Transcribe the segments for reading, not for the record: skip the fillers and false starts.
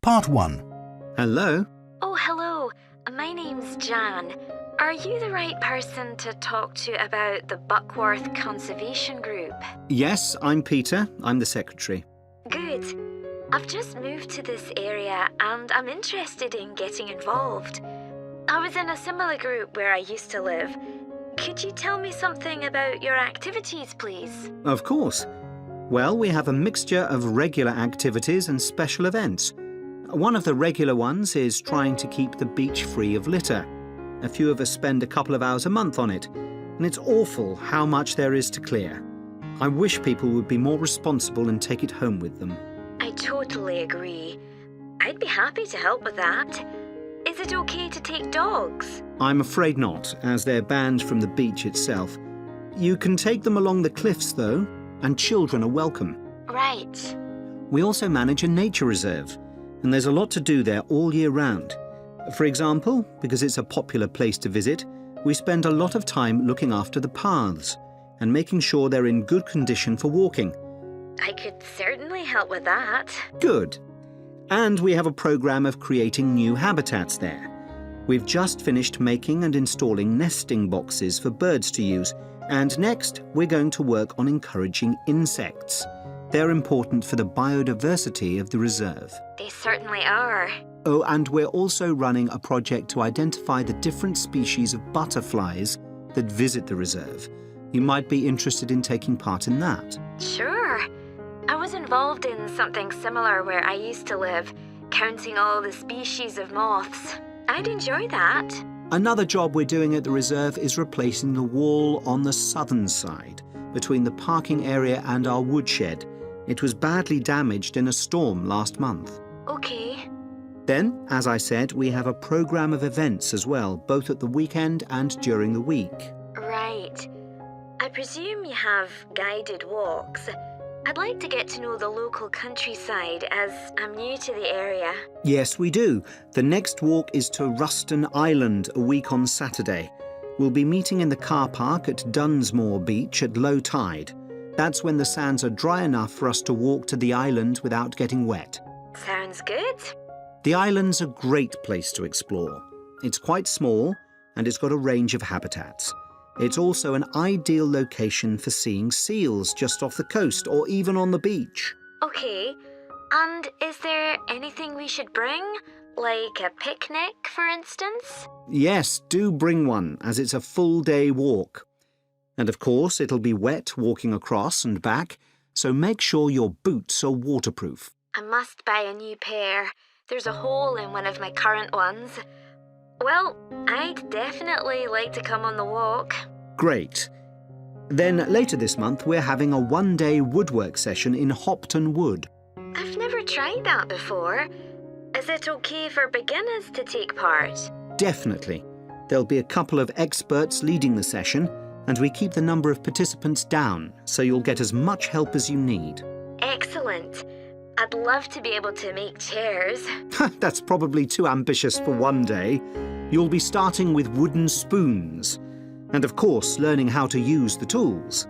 Part 1. Hello. Oh, hello. My name's Jan. Are you the right person to talk to about the Buckworth Conservation Group? Yes, I'm Peter. I'm the secretary. Good. I've just moved to this area and I'm interested in getting involved. I was in a similar group where I used to live. Could you tell me something about your activities, please? Of course. Well, we have a mixture of regular activities and special events. One of the regular ones is trying to keep the beach free of litter. A few of us spend a couple of hours a month on it, and it's awful how much there is to clear. I wish people would be more responsible and take it home with them. I totally agree. I'd be happy to help with that. Is it okay to take dogs? I'm afraid not, as they're banned from the beach itself. You can take them along the cliffs, though, and children are welcome. Right. We also manage a nature reserve, and there's a lot to do there all year round. For example, because it's a popular place to visit, we spend a lot of time looking after the paths and making sure they're in good condition for walking. I could certainly help with that. Good. And we have a program of creating new habitats there. We've just finished making and installing nesting boxes for birds to use, and next we're going to work on encouraging insects. They're important for the biodiversity of the reserve. They certainly are. Oh, and we're also running a project to identify the different species of butterflies that visit the reserve. You might be interested in taking part in that. Sure. I was involved in something similar where I used to live, counting all the species of moths. I'd enjoy that. Another job we're doing at the reserve is replacing the wall on the southern side, between the parking area and our woodshed. It was badly damaged in a storm last month. Okay. Then, as I said, we have a program of events as well, both at the weekend and during the week. Right. I presume you have guided walks. I'd like to get to know the local countryside as I'm new to the area. Yes, we do. The next walk is to Ruston Island a week on Saturday. We'll be meeting in the car park at Dunsmore Beach at low tide. That's when the sands are dry enough for us to walk to the island without getting wet. Sounds good. The island's a great place to explore. It's quite small and it's got a range of habitats. It's also an ideal location for seeing seals just off the coast or even on the beach. Okay. And is there anything we should bring? Like a picnic, for instance? Yes, do bring one, as it's a full-day walk. And of course, it'll be wet walking across and back, so make sure your boots are waterproof. I must buy a new pair. There's a hole in one of my current ones. Well, I'd definitely like to come on the walk. Great. Then later this month, we're having a one-day woodwork session in Hopton Wood. I've never tried that before. Is it okay for beginners to take part? Definitely. There'll be a couple of experts leading the session, and we keep the number of participants down, so you'll get as much help as you need. Excellent. I'd love to be able to make chairs. That's probably too ambitious for one day. You'll be starting with wooden spoons, and of course learning how to use the tools.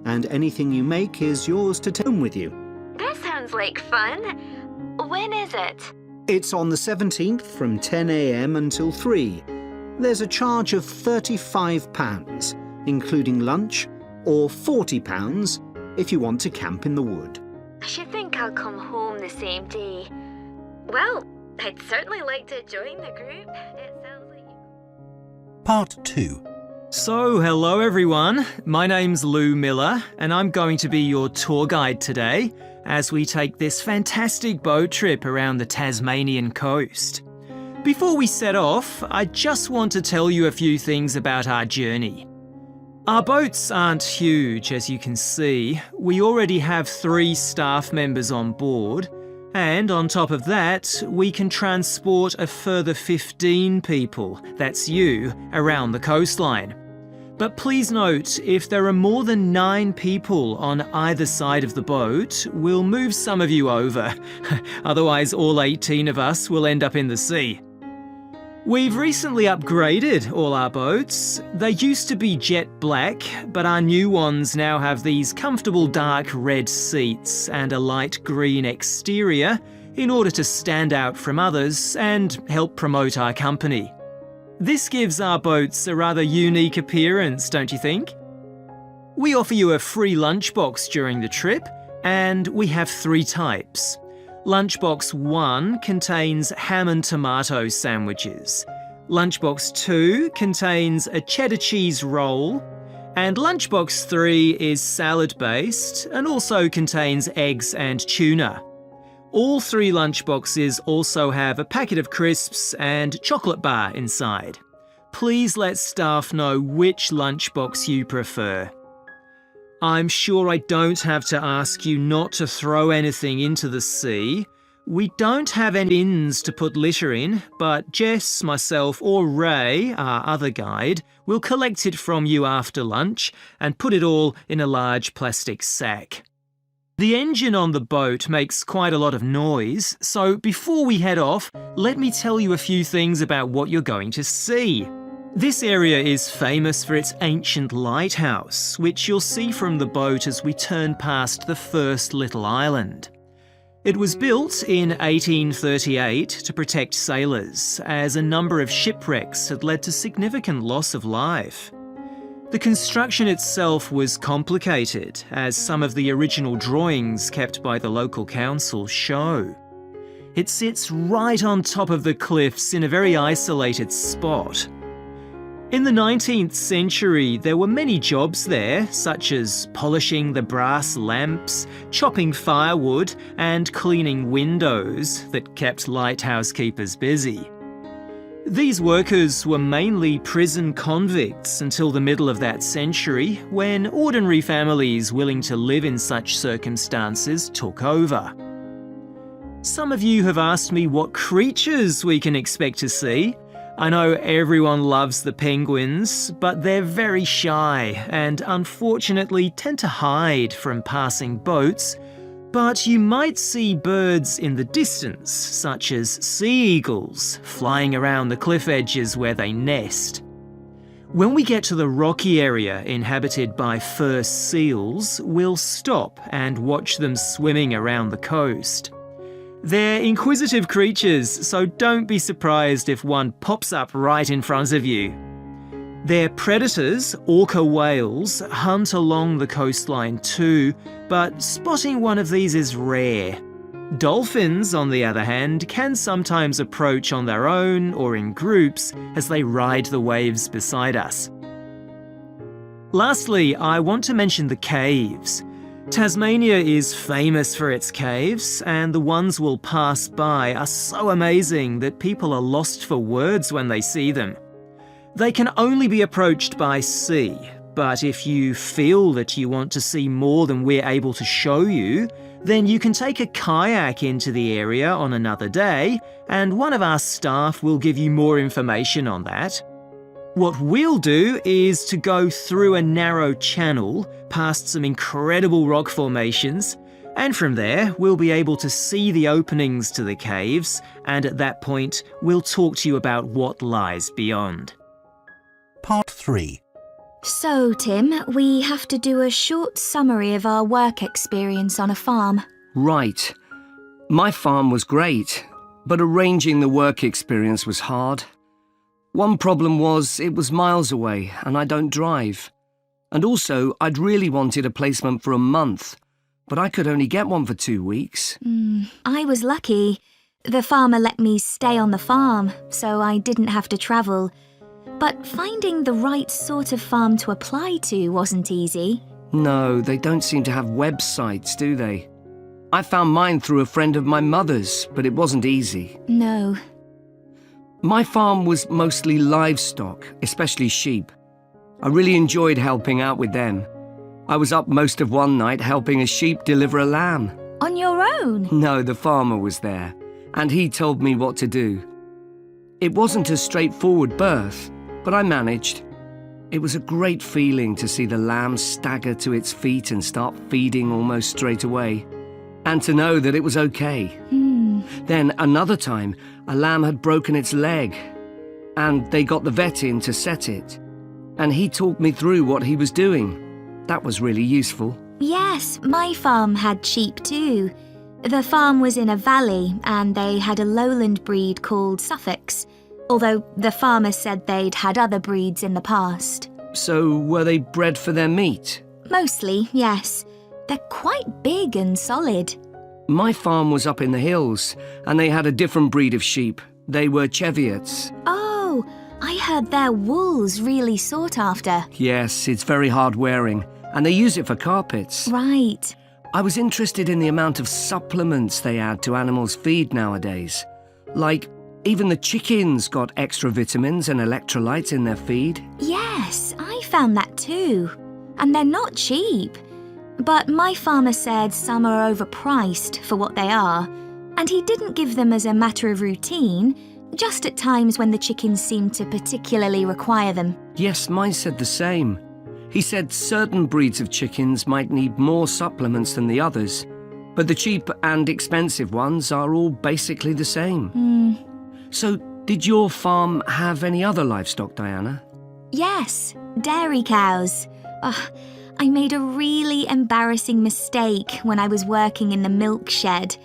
And anything you make is yours to take home with you. That sounds like fun. When is it? It's on the 17th from 10 a.m. until 3. There's a charge of £35, including lunch, or £40 if you want to camp in the wood. I should think I'll come home the same day. Well, I'd certainly like to join the group. It sounds like Part 2. So, hello everyone. My name's Lou Miller, and I'm going to be your tour guide today as we take this fantastic boat trip around the Tasmanian coast. Before we set off, I just want to tell you a few things about our journey. Our boats aren't huge, as you can see. We already have 3 staff members on board, and on top of that, we can transport a further 15 people, that's you, around the coastline. But please note, if there are more than 9 people on either side of the boat, we'll move some of you over. Otherwise, all 18 of us will end up in the sea. We've recently upgraded all our boats. They used to be jet black, but our new ones now have these comfortable dark red seats and a light green exterior, in order to stand out from others and help promote our company. This gives our boats a rather unique appearance, don't you think? We offer you a free lunchbox during the trip, and we have 3 types. Lunchbox 1 contains ham and tomato sandwiches. Lunchbox 2 contains a cheddar cheese roll. And Lunchbox 3 is salad-based and also contains eggs and tuna. All 3 lunchboxes also have a packet of crisps and chocolate bar inside. Please let staff know which lunchbox you prefer. I'm sure I don't have to ask you not to throw anything into the sea. We don't have any bins to put litter in, but Jess, myself or Ray, our other guide, will collect it from you after lunch and put it all in a large plastic sack. The engine on the boat makes quite a lot of noise, so before we head off, let me tell you a few things about what you're going to see. This area is famous for its ancient lighthouse, which you'll see from the boat as we turn past the first little island. It was built in 1838 to protect sailors, as a number of shipwrecks had led to significant loss of life. The construction itself was complicated, as some of the original drawings kept by the local council show. It sits right on top of the cliffs in a very isolated spot. In the 19th century, there were many jobs there, such as polishing the brass lamps, chopping firewood, and cleaning windows that kept lighthouse keepers busy. These workers were mainly prison convicts until the middle of that century, when ordinary families willing to live in such circumstances took over. Some of you have asked me what creatures we can expect to see. I know everyone loves the penguins, but they're very shy and unfortunately tend to hide from passing boats. But you might see birds in the distance, such as sea eagles, flying around the cliff edges where they nest. When we get to the rocky area inhabited by fur seals, we'll stop and watch them swimming around the coast. They're inquisitive creatures, so don't be surprised if one pops up right in front of you. Their predators, orca whales, hunt along the coastline too, but spotting one of these is rare. Dolphins, on the other hand, can sometimes approach on their own or in groups as they ride the waves beside us. Lastly, I want to mention the caves. Tasmania is famous for its caves, and the ones we'll pass by are so amazing that people are lost for words when they see them. They can only be approached by sea, but if you feel that you want to see more than we're able to show you, then you can take a kayak into the area on another day, and one of our staff will give you more information on that. What we'll do is to go through a narrow channel, past some incredible rock formations, and from there we'll be able to see the openings to the caves, and at that point we'll talk to you about what lies beyond. Part 3. So, Tim, we have to do a short summary of our work experience on a farm. Right. My farm was great, but arranging the work experience was hard. One problem was it was miles away and I don't drive. And also, I'd really wanted a placement for a month, but I could only get one for 2 weeks. I was lucky. The farmer let me stay on the farm, so I didn't have to travel. But finding the right sort of farm to apply to wasn't easy. No, they don't seem to have websites, do they? I found mine through a friend of my mother's, but it wasn't easy. No. My farm was mostly livestock, especially sheep. I really enjoyed helping out with them. I was up most of one night helping a sheep deliver a lamb. On your own? No, the farmer was there, and he told me what to do. It wasn't a straightforward birth, but I managed. It was a great feeling to see the lamb stagger to its feet and start feeding almost straight away, and to know that it was okay. Then another time, a lamb had broken its leg, and they got the vet in to set it. And he talked me through what he was doing. That was really useful. Yes, my farm had sheep too. The farm was in a valley and they had a lowland breed called Suffolks, although the farmer said they'd had other breeds in the past. So were they bred for their meat? Mostly, yes. They're quite big and solid. My farm was up in the hills, and they had a different breed of sheep. They were Cheviots. Oh, I heard their wool's really sought after. Yes, it's very hard wearing, and they use it for carpets. Right. I was interested in the amount of supplements they add to animals' feed nowadays. Like, even the chickens got extra vitamins and electrolytes in their feed. Yes, I found that too. And they're not cheap. But my farmer said some are overpriced for what they are, and he didn't give them as a matter of routine, just at times when the chickens seemed to particularly require them. Yes, mine said the same. He said certain breeds of chickens might need more supplements than the others, but the cheap and expensive ones are all basically the same. So, did your farm have any other livestock, Diana? Yes, dairy cows. I made a really embarrassing mistake when I was working in the milk shed.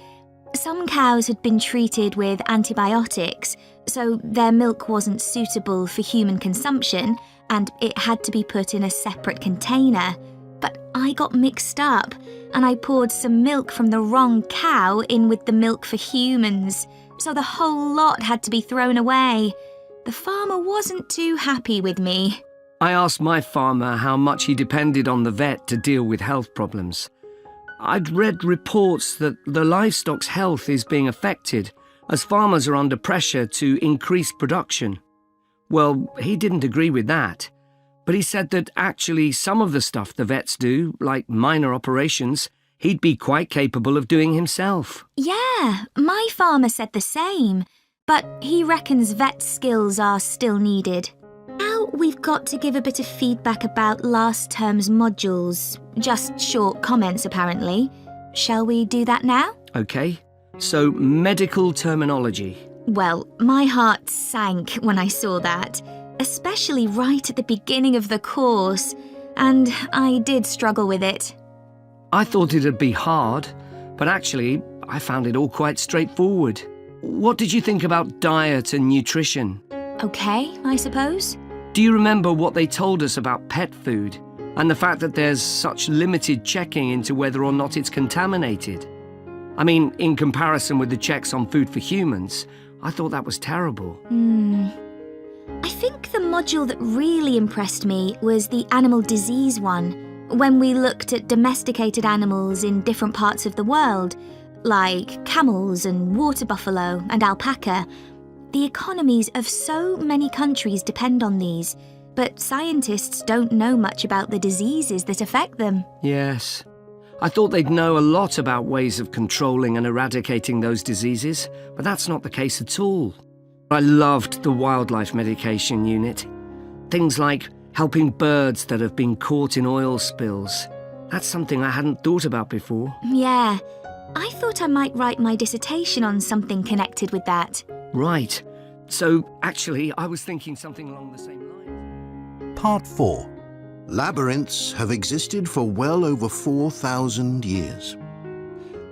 Some cows had been treated with antibiotics, so their milk wasn't suitable for human consumption, and it had to be put in a separate container. But I got mixed up, and I poured some milk from the wrong cow in with the milk for humans, so the whole lot had to be thrown away. The farmer wasn't too happy with me. I asked my farmer how much he depended on the vet to deal with health problems. I'd read reports that the livestock's health is being affected as farmers are under pressure to increase production. Well, he didn't agree with that, but he said that actually some of the stuff the vets do, like minor operations, he'd be quite capable of doing himself. Yeah, my farmer said the same, but he reckons vet skills are still needed. Now we've got to give a bit of feedback about last term's modules. Just short comments, apparently. Shall we do that now? Okay, so medical terminology. Well, my heart sank when I saw that, especially right at the beginning of the course, and I did struggle with it. I thought it'd be hard, but actually, I found it all quite straightforward. What did you think about diet and nutrition? Okay, I suppose. Do you remember what they told us about pet food and the fact that there's such limited checking into whether or not it's contaminated? I mean, in comparison with the checks on food for humans, I thought that was terrible. I think the module that really impressed me was the animal disease one, when we looked at domesticated animals in different parts of the world, like camels and water buffalo and alpaca. The economies of so many countries depend on these, but scientists don't know much about the diseases that affect them. Yes. I thought they'd know a lot about ways of controlling and eradicating those diseases, but that's not the case at all. I loved the wildlife medication unit. Things like helping birds that have been caught in oil spills. That's something I hadn't thought about before. Yeah, I thought I might write my dissertation on something connected with that. Right. So, actually, I was thinking something along the same lines. Part 4. Labyrinths have existed for well over 4,000 years.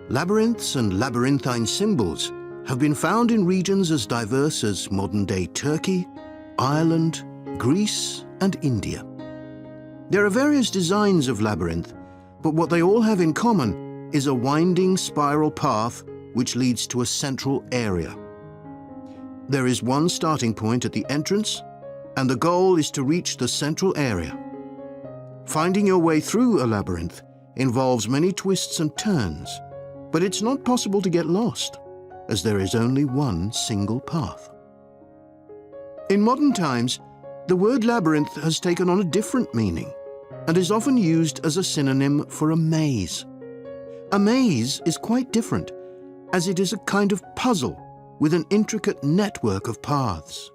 Labyrinths and labyrinthine symbols have been found in regions as diverse as modern-day Turkey, Ireland, Greece, and India. There are various designs of labyrinth, but what they all have in common is a winding spiral path which leads to a central area. There is one starting point at the entrance, and the goal is to reach the central area. Finding your way through a labyrinth involves many twists and turns, but it's not possible to get lost, as there is only one single path. In modern times, the word labyrinth has taken on a different meaning and is often used as a synonym for a maze. A maze is quite different, as it is a kind of puzzle with an intricate network of paths.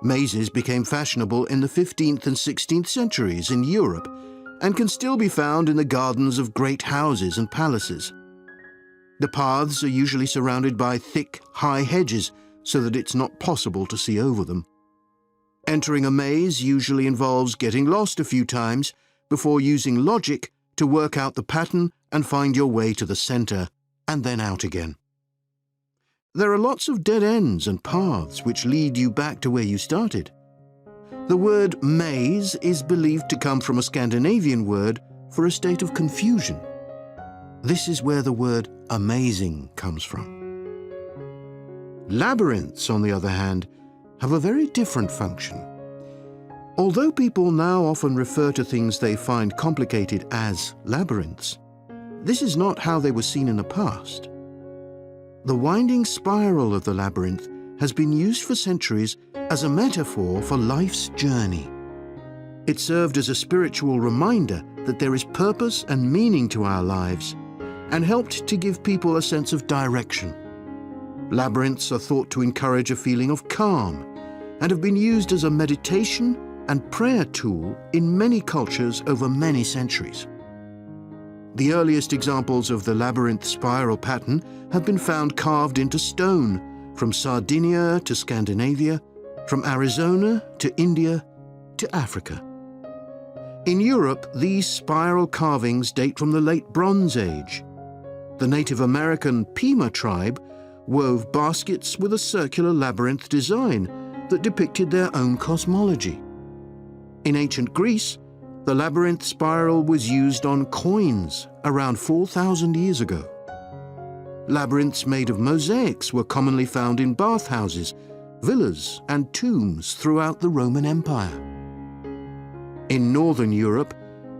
Mazes became fashionable in the 15th and 16th centuries in Europe and can still be found in the gardens of great houses and palaces. The paths are usually surrounded by thick, high hedges so that it's not possible to see over them. Entering a maze usually involves getting lost a few times before using logic to work out the pattern and find your way to the center, and then out again. There are lots of dead ends and paths which lead you back to where you started. The word maze is believed to come from a Scandinavian word for a state of confusion. This is where the word amazing comes from. Labyrinths, on the other hand, have a very different function. Although people now often refer to things they find complicated as labyrinths, this is not how they were seen in the past. The winding spiral of the labyrinth has been used for centuries as a metaphor for life's journey. It served as a spiritual reminder that there is purpose and meaning to our lives, and helped to give people a sense of direction. Labyrinths are thought to encourage a feeling of calm, and have been used as a meditation and prayer tool in many cultures over many centuries. The earliest examples of the labyrinth spiral pattern have been found carved into stone, from Sardinia to Scandinavia, from Arizona to India to Africa. In Europe, these spiral carvings date from the late Bronze Age. The Native American Pima tribe wove baskets with a circular labyrinth design that depicted their own cosmology. In ancient Greece, the labyrinth spiral was used on coins around 4,000 years ago. Labyrinths made of mosaics were commonly found in bathhouses, villas, and tombs throughout the Roman Empire. In Northern Europe,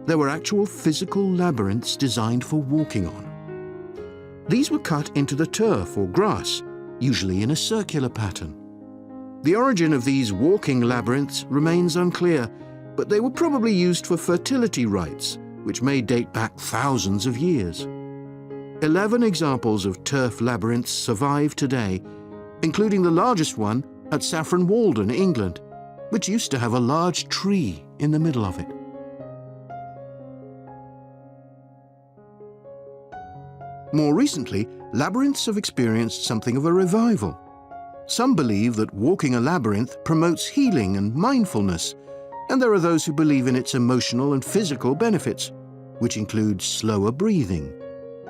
there were actual physical labyrinths designed for walking on. These were cut into the turf or grass, usually in a circular pattern. The origin of these walking labyrinths remains unclear, but they were probably used for fertility rites, which may date back thousands of years. 11 examples of turf labyrinths survive today, including the largest one at Saffron Walden, England, which used to have a large tree in the middle of it. More recently, labyrinths have experienced something of a revival. Some believe that walking a labyrinth promotes healing and mindfulness, and there are those who believe in its emotional and physical benefits, which include slower breathing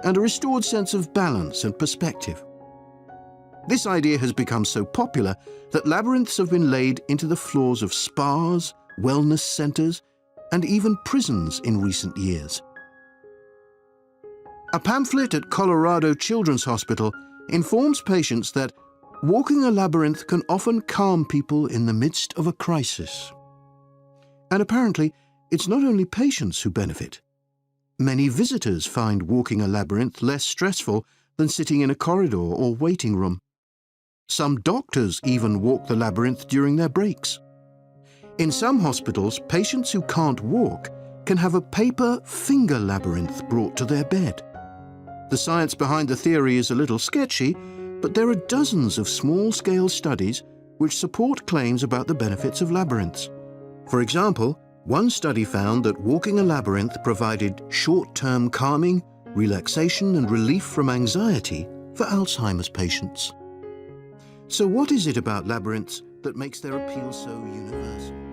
and a restored sense of balance and perspective. This idea has become so popular that labyrinths have been laid into the floors of spas, wellness centers, and even prisons in recent years. A pamphlet at Colorado Children's Hospital informs patients that walking a labyrinth can often calm people in the midst of a crisis. And apparently, it's not only patients who benefit. Many visitors find walking a labyrinth less stressful than sitting in a corridor or waiting room. Some doctors even walk the labyrinth during their breaks. In some hospitals, patients who can't walk can have a paper finger labyrinth brought to their bed. The science behind the theory is a little sketchy, but there are dozens of small-scale studies which support claims about the benefits of labyrinths. For example, one study found that walking a labyrinth provided short-term calming, relaxation, and relief from anxiety for Alzheimer's patients. So what is it about labyrinths that makes their appeal so universal?